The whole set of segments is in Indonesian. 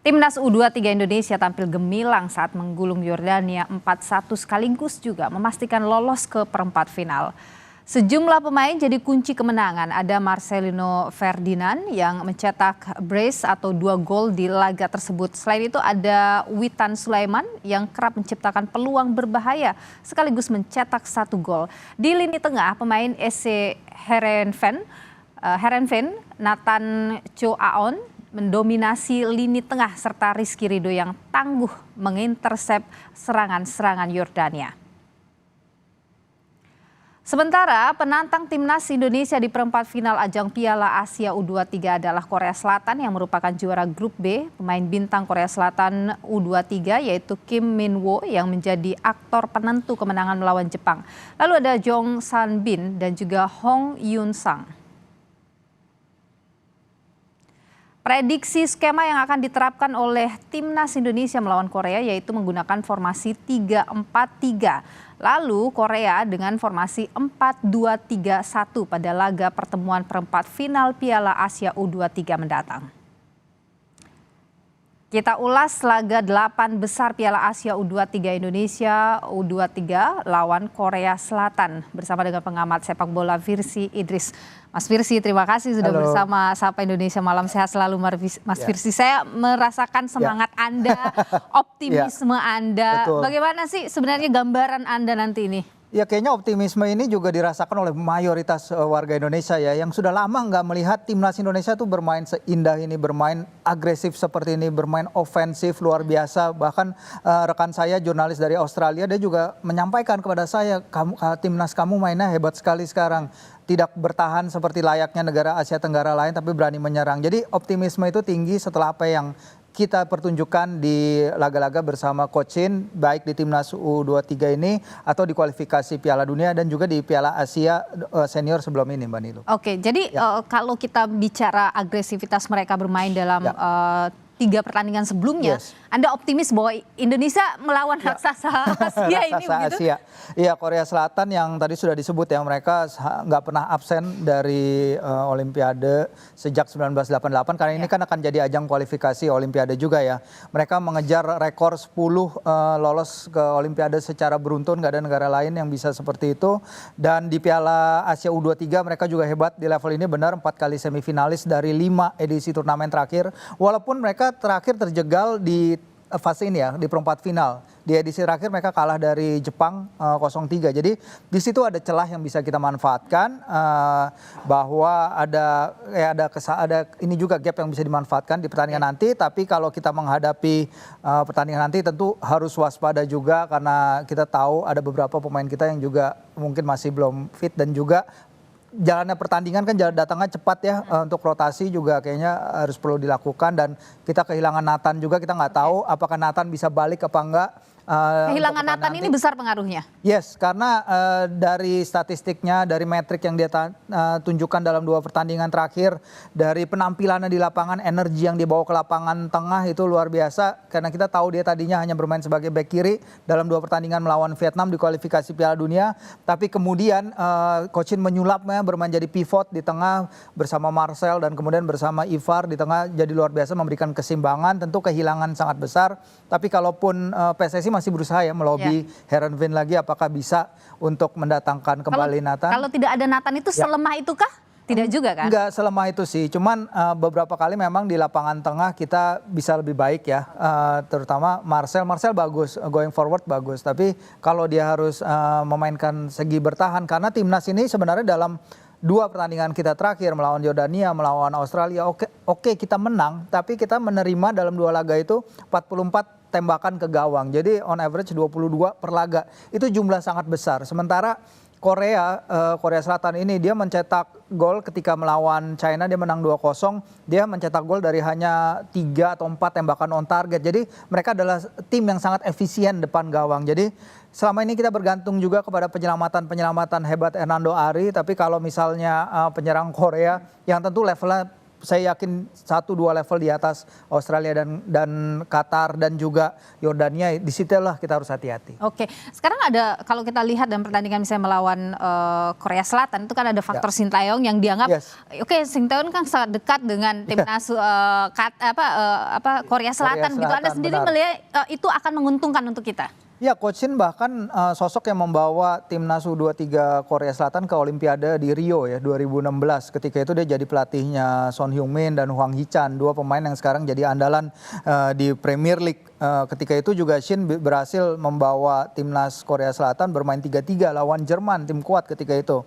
Timnas U23 Indonesia tampil gemilang saat menggulung Yordania 4-1 sekaligus juga memastikan lolos ke perempat final. Sejumlah pemain jadi kunci kemenangan. Ada Marcelino Ferdinand yang mencetak brace atau 2 gol di laga tersebut. Selain itu ada Witan Sulaiman yang kerap menciptakan peluang berbahaya sekaligus mencetak 1 gol. Di lini tengah pemain SC Heerenveen Nathan Cho Aon mendominasi lini tengah serta Rizky Ridho yang tangguh mengintersep serangan-serangan Yordania. Sementara penantang timnas Indonesia di perempat final ajang Piala Asia U23 adalah Korea Selatan yang merupakan juara grup B. Pemain bintang Korea Selatan U23 yaitu Kim Min Woo yang menjadi aktor penentu kemenangan melawan Jepang. Lalu ada Jong San Bin dan juga Hong Yun Sang. Prediksi skema yang akan diterapkan oleh timnas Indonesia melawan Korea yaitu menggunakan formasi 3-4-3. Lalu Korea dengan formasi 4-2-3-1 pada laga pertemuan perempat final Piala Asia U23 mendatang. Kita ulas laga 8 besar Piala Asia U23 Indonesia U23 lawan Korea Selatan bersama dengan pengamat sepak bola Virsi Idris. Mas Virsi, terima kasih sudah bersama Sapa Indonesia Malam. Sehat selalu Mas Virsi. Saya merasakan semangat Anda, optimisme Anda. Betul. Bagaimana sih sebenarnya gambaran Anda nanti ini? Ya kayaknya optimisme ini juga dirasakan oleh mayoritas warga Indonesia ya. Yang sudah lama nggak melihat timnas Indonesia tuh bermain seindah ini, bermain agresif seperti ini, bermain ofensif luar biasa. Bahkan rekan saya jurnalis dari Australia dia juga menyampaikan kepada saya, timnas kamu mainnya hebat sekali sekarang. Tidak bertahan seperti layaknya negara Asia Tenggara lain tapi berani menyerang. Jadi optimisme itu tinggi setelah apa yang kita pertunjukkan di laga-laga bersama Coach Shin, baik di timnas U23 ini atau di kualifikasi Piala Dunia dan juga di Piala Asia senior sebelum ini, Mbak Nilu. Oke, jadi kalau kita bicara agresivitas mereka bermain dalam 3 pertandingan sebelumnya, Anda optimis bahwa Indonesia melawan raksasa Asia ini begitu? Iya, Korea Selatan yang tadi sudah disebut ya, mereka nggak pernah absen dari Olimpiade sejak 1988 karena ini kan akan jadi ajang kualifikasi Olimpiade juga ya. Mereka mengejar rekor 10 lolos ke Olimpiade secara beruntun, nggak ada negara lain yang bisa seperti itu. Dan di Piala Asia U23 mereka juga hebat di level ini, benar 4 kali semifinalis dari 5 edisi turnamen terakhir. Walaupun mereka terakhir terjegal di fase ini ya, di perempat final. Di edisi terakhir mereka kalah dari Jepang 0-3. Jadi di situ ada celah yang bisa kita manfaatkan, bahwa ada ini juga gap yang bisa dimanfaatkan di pertandingan nanti. Tapi kalau kita menghadapi pertandingan nanti tentu harus waspada juga karena kita tahu ada beberapa pemain kita yang juga mungkin masih belum fit dan juga jalannya pertandingan kan datangnya cepat ya, untuk rotasi juga kayaknya harus perlu dilakukan dan kita kehilangan Nathan juga, kita nggak tahu apakah Nathan bisa balik apa enggak. Kehilangan Nathan ini besar pengaruhnya? Yes, karena dari statistiknya, dari metrik yang dia tunjukkan dalam 2 pertandingan terakhir, dari penampilannya di lapangan, energi yang dibawa ke lapangan tengah itu luar biasa. Karena kita tahu dia tadinya hanya bermain sebagai bek kiri dalam 2 pertandingan melawan Vietnam di kualifikasi Piala Dunia. Tapi kemudian Coach Shin menyulapnya bermain jadi pivot di tengah bersama Marcel dan kemudian bersama Ivar di tengah, jadi luar biasa memberikan keseimbangan. Tentu kehilangan sangat besar. Tapi kalaupun PSSI masih berusaha ya melobi Heerenveen lagi apakah bisa untuk mendatangkan kembali Nathan. Kalau tidak ada Nathan itu selemah itukah? Tidak juga kan? Enggak selemah itu sih, cuman beberapa kali memang di lapangan tengah kita bisa lebih baik ya, terutama Marcel bagus, going forward bagus, tapi kalau dia harus memainkan segi bertahan karena timnas ini sebenarnya dalam 2 pertandingan kita terakhir melawan Yordania, melawan Australia, oke kita menang, tapi kita menerima dalam 2 laga itu 44 tembakan ke gawang. Jadi on average 22 per laga. Itu jumlah sangat besar. Sementara Korea Selatan ini dia mencetak gol ketika melawan China, dia menang 2-0. Dia mencetak gol dari hanya 3 atau 4 tembakan on target. Jadi mereka adalah tim yang sangat efisien depan gawang. Jadi selama ini kita bergantung juga kepada penyelamatan hebat Hernando Ari. Tapi kalau misalnya penyerang Korea yang tentu levelnya saya yakin 1-2 level di atas Australia dan Qatar dan juga Yordania, di situlah kita harus hati-hati. Oke, sekarang ada kalau kita lihat dalam pertandingan misalnya melawan Korea Selatan itu kan ada faktor Sintayong yang dianggap oke, Sintayong kan sangat dekat dengan timnas Korea Selatan gitu. Anda sendiri melihat itu akan menguntungkan untuk kita? Ya, Coach Shin bahkan sosok yang membawa timnas U23 Korea Selatan ke Olimpiade di Rio ya 2016. Ketika itu dia jadi pelatihnya Son Heung-min dan Hwang Hee-chan, 2 pemain yang sekarang jadi andalan di Premier League. Ketika itu juga Shin berhasil membawa timnas Korea Selatan bermain 3-3 lawan Jerman, tim kuat ketika itu.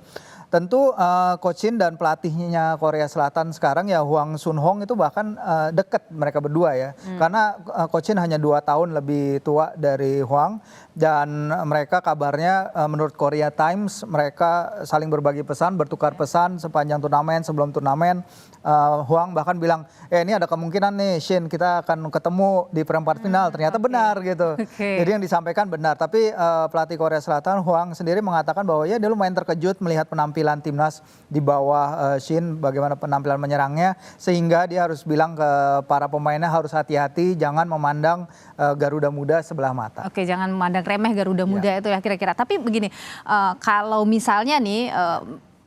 Tentu Coach Shin dan pelatihnya Korea Selatan sekarang ya Hwang Sun-hong itu bahkan dekat mereka berdua ya. Karena Coach Shin hanya 2 tahun lebih tua dari Hwang dan mereka kabarnya menurut Korea Times mereka saling berbagi pesan, bertukar pesan sepanjang turnamen, sebelum turnamen. Hwang bahkan bilang, ini ada kemungkinan nih Shin kita akan ketemu di perempat final. Ternyata benar gitu. Jadi yang disampaikan benar. Tapi pelatih Korea Selatan Hwang sendiri mengatakan bahwa ya dia lumayan terkejut melihat penampilan timnas di bawah Shin, bagaimana penampilan menyerangnya, sehingga dia harus bilang ke para pemainnya harus hati-hati, jangan memandang Garuda Muda sebelah mata. Oke, jangan memandang remeh Garuda Muda itu ya kira-kira. Tapi begini, kalau misalnya nih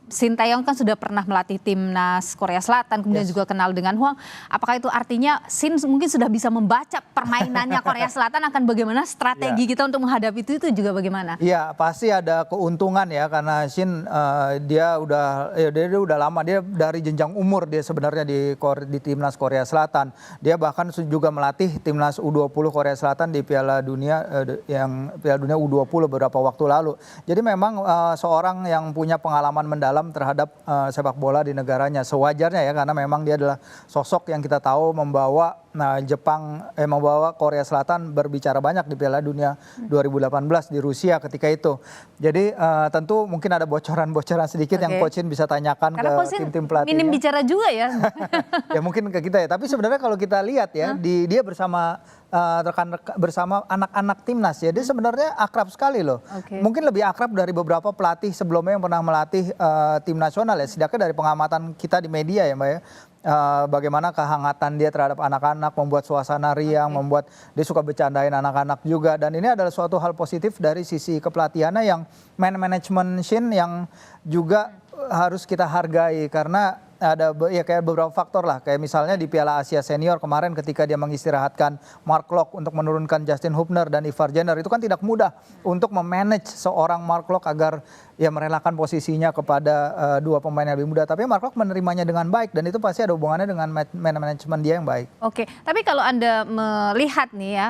Sintayong kan sudah pernah melatih timnas Korea Selatan, kemudian juga kenal dengan Hwang. Apakah itu artinya Shin mungkin sudah bisa membaca permainannya Korea Selatan akan bagaimana strategi kita untuk menghadapi itu juga bagaimana? Iya, pasti ada keuntungan ya karena Shin dia udah lama, dia dari jenjang umur dia sebenarnya di timnas Korea Selatan. Dia bahkan juga melatih timnas U20 Korea Selatan di Piala Dunia Piala Dunia U20 beberapa waktu lalu. Jadi memang seorang yang punya pengalaman mendalam terhadap sepak bola di negaranya, sewajarnya ya, karena memang dia adalah sosok yang kita tahu membawa membawa Korea Selatan berbicara banyak di Piala Dunia 2018 di Rusia ketika itu. Jadi tentu mungkin ada bocoran-bocoran sedikit yang Coach Shin bisa tanyakan karena ke tim-tim pelatihnya. Minim bicara juga ya. Ya mungkin ke kita ya, tapi sebenarnya kalau kita lihat ya dia bersama bersama anak-anak timnas ya, dia sebenarnya akrab sekali loh. Mungkin lebih akrab dari beberapa pelatih sebelumnya yang pernah melatih tim nasional ya, setidaknya dari pengamatan kita di media ya Mbak ya. Bagaimana kehangatan dia terhadap anak-anak, membuat suasana riang, membuat dia suka bercandain anak-anak juga, dan ini adalah suatu hal positif dari sisi kepelatihannya yang manajemen Shin yang juga harus kita hargai karena ada ya kayak beberapa faktor lah, kayak misalnya di Piala Asia Senior kemarin ketika dia mengistirahatkan Mark Locke untuk menurunkan Justin Hubner dan Ivar Jenner, itu kan tidak mudah untuk memanage seorang Mark Locke agar ya merelakan posisinya kepada 2 pemain yang lebih muda. Tapi Mark Locke menerimanya dengan baik dan itu pasti ada hubungannya dengan manajemen dia yang baik. Oke, tapi kalau Anda melihat nih ya,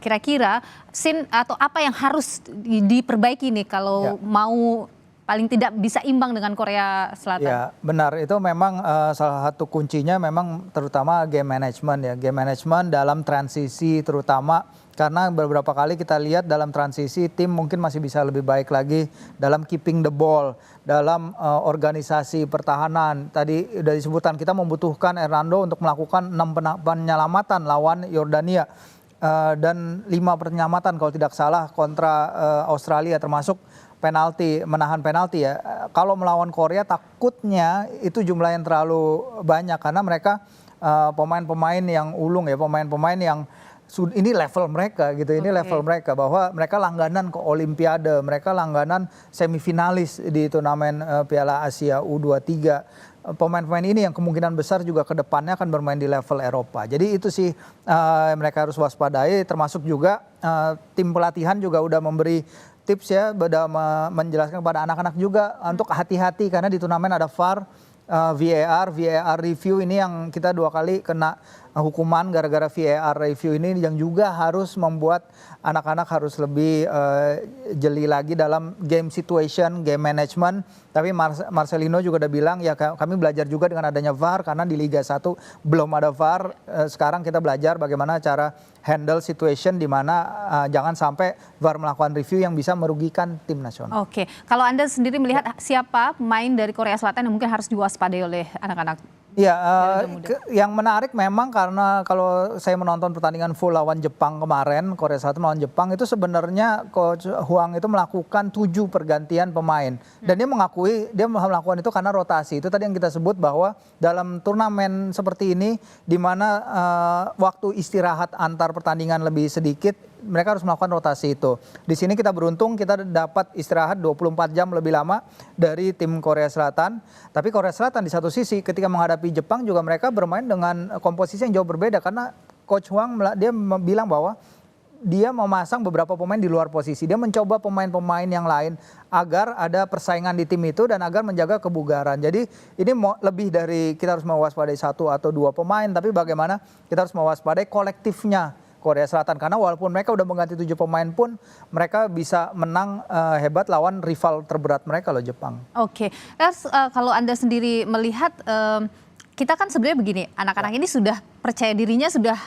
kira-kira Shin atau apa yang harus diperbaiki nih kalau mau paling tidak bisa imbang dengan Korea Selatan? Ya benar, itu memang salah satu kuncinya memang terutama game management ya. Game management dalam transisi terutama karena beberapa kali kita lihat dalam transisi tim mungkin masih bisa lebih baik lagi dalam keeping the ball, dalam organisasi pertahanan. Tadi sudah disebutkan kita membutuhkan Hernando untuk melakukan 6 penyelamatan lawan Yordania. Dan 5 penyelamatan kalau tidak salah kontra Australia termasuk penalti, menahan penalti ya. Kalau melawan Korea takutnya itu jumlah yang terlalu banyak karena mereka pemain-pemain yang ulung ya, pemain-pemain yang ini level mereka gitu, ini level mereka bahwa mereka langganan ke Olimpiade, mereka langganan semifinalis di turnamen Piala Asia U23. Pemain-pemain ini yang kemungkinan besar juga ke depannya akan bermain di level Eropa. Jadi itu sih mereka harus waspadai, termasuk juga tim pelatihan juga udah memberi tips ya, udah menjelaskan kepada anak-anak juga untuk hati-hati karena di turnamen ada VAR, VAR review ini yang kita 2 kali kena hukuman gara-gara VAR review ini yang juga harus membuat anak-anak harus lebih jeli lagi dalam game situation, game management. Tapi Marcelino juga udah bilang ya kami belajar juga dengan adanya VAR karena di Liga 1 belum ada VAR. Sekarang kita belajar bagaimana cara handle situation di mana jangan sampai VAR melakukan review yang bisa merugikan tim nasional. Oke, kalau Anda sendiri melihat siapa pemain dari Korea Selatan yang mungkin harus diwaspadai oleh anak-anak? Ya, yang menarik memang karena kalau saya menonton pertandingan full lawan Jepang kemarin, Korea Selatan lawan Jepang, itu sebenarnya Coach Hwang itu melakukan 7 pergantian pemain. Dan dia mengakui dia melakukan itu karena rotasi. Itu tadi yang kita sebut bahwa dalam turnamen seperti ini di mana waktu istirahat antar pertandingan lebih sedikit, mereka harus melakukan rotasi itu. Di sini kita beruntung kita dapat istirahat 24 jam lebih lama dari tim Korea Selatan. Tapi Korea Selatan di satu sisi ketika menghadapi Jepang juga mereka bermain dengan komposisi yang jauh berbeda. Karena Coach Hwang dia bilang bahwa dia memasang beberapa pemain di luar posisi. Dia mencoba pemain-pemain yang lain agar ada persaingan di tim itu dan agar menjaga kebugaran. Jadi ini lebih dari kita harus mewaspadai 1 atau 2 pemain. Tapi bagaimana kita harus mewaspadai kolektifnya Korea Selatan, karena walaupun mereka udah mengganti 7 pemain pun mereka bisa menang hebat lawan rival terberat mereka loh, Jepang. Oke, kalau Anda sendiri melihat kita kan sebenarnya begini, anak-anak ini sudah percaya dirinya sudah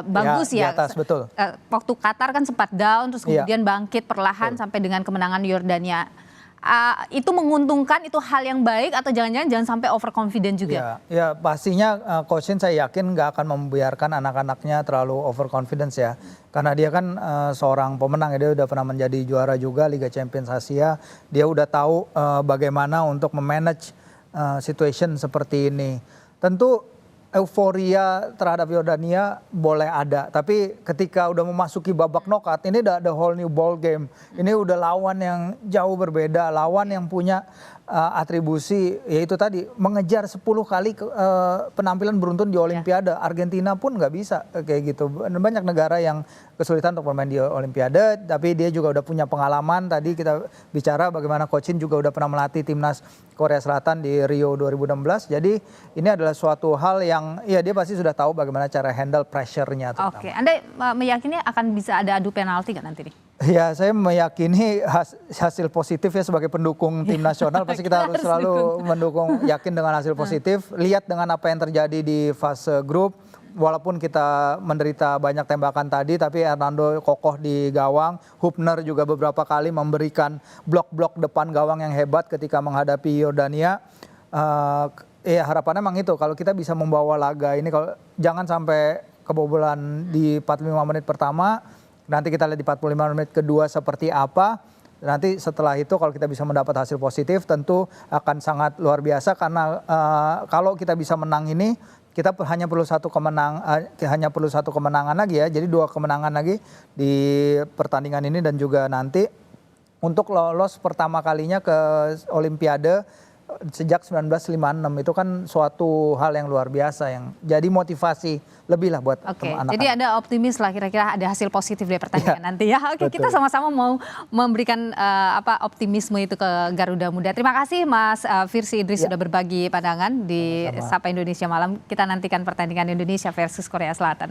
bagus ya. Di atas, betul. Waktu Qatar kan sempat down, terus kemudian bangkit perlahan sampai dengan kemenangan Yordania. Itu menguntungkan, itu hal yang baik atau jangan sampai overconfident juga? Ya pastinya Coach Shin saya yakin nggak akan membiarkan anak-anaknya terlalu overconfidence ya. Karena dia kan seorang pemenang ya, dia udah pernah menjadi juara juga Liga Champions Asia. Dia udah tahu bagaimana untuk memanage situation seperti ini. Tentu euforia terhadap Yordania boleh ada, tapi ketika udah memasuki babak knockout ini udah ada whole new ball game. Ini udah lawan yang jauh berbeda, lawan yang punya atribusi yaitu tadi mengejar 10 kali penampilan beruntun di Olimpiade. Argentina pun nggak bisa kayak gitu. Banyak negara yang kesulitan untuk bermain di Olimpiade, tapi dia juga udah punya pengalaman. Tadi kita bicara bagaimana Coach Shin juga udah pernah melatih timnas Korea Selatan di Rio 2016. Jadi ini adalah suatu hal yang ya dia pasti sudah tahu bagaimana cara handle pressure-nya. Oke, Anda meyakini akan bisa ada adu penalti nggak nanti nih? Ya, saya meyakini hasil positif ya sebagai pendukung tim nasional pasti kita harus selalu mendukung, yakin dengan hasil positif. Lihat dengan apa yang terjadi di fase grup, walaupun kita menderita banyak tembakan tadi, tapi Hernando kokoh di gawang. Hubner juga beberapa kali memberikan blok-blok depan gawang yang hebat ketika menghadapi Yordania. Ya harapannya memang itu, kalau kita bisa membawa laga ini, kalau jangan sampai kebobolan di 45 menit pertama. Nanti kita lihat di 45 menit kedua seperti apa. Nanti setelah itu kalau kita bisa mendapat hasil positif tentu akan sangat luar biasa. Karena kalau kita bisa menang ini kita hanya perlu satu kemenangan lagi ya. Jadi 2 kemenangan lagi di pertandingan ini dan juga nanti untuk lolos pertama kalinya ke Olimpiade sejak 1956. Itu kan suatu hal yang luar biasa yang jadi motivasi lebih lah buat anak-anak. Jadi ada optimis lah kira-kira ada hasil positif dari pertandingan nanti ya. Oke, kita sama-sama mau memberikan optimisme itu ke Garuda Muda. Terima kasih Mas Firsi Idris sudah berbagi pandangan di Sapa Indonesia Malam. Kita nantikan pertandingan Indonesia versus Korea Selatan.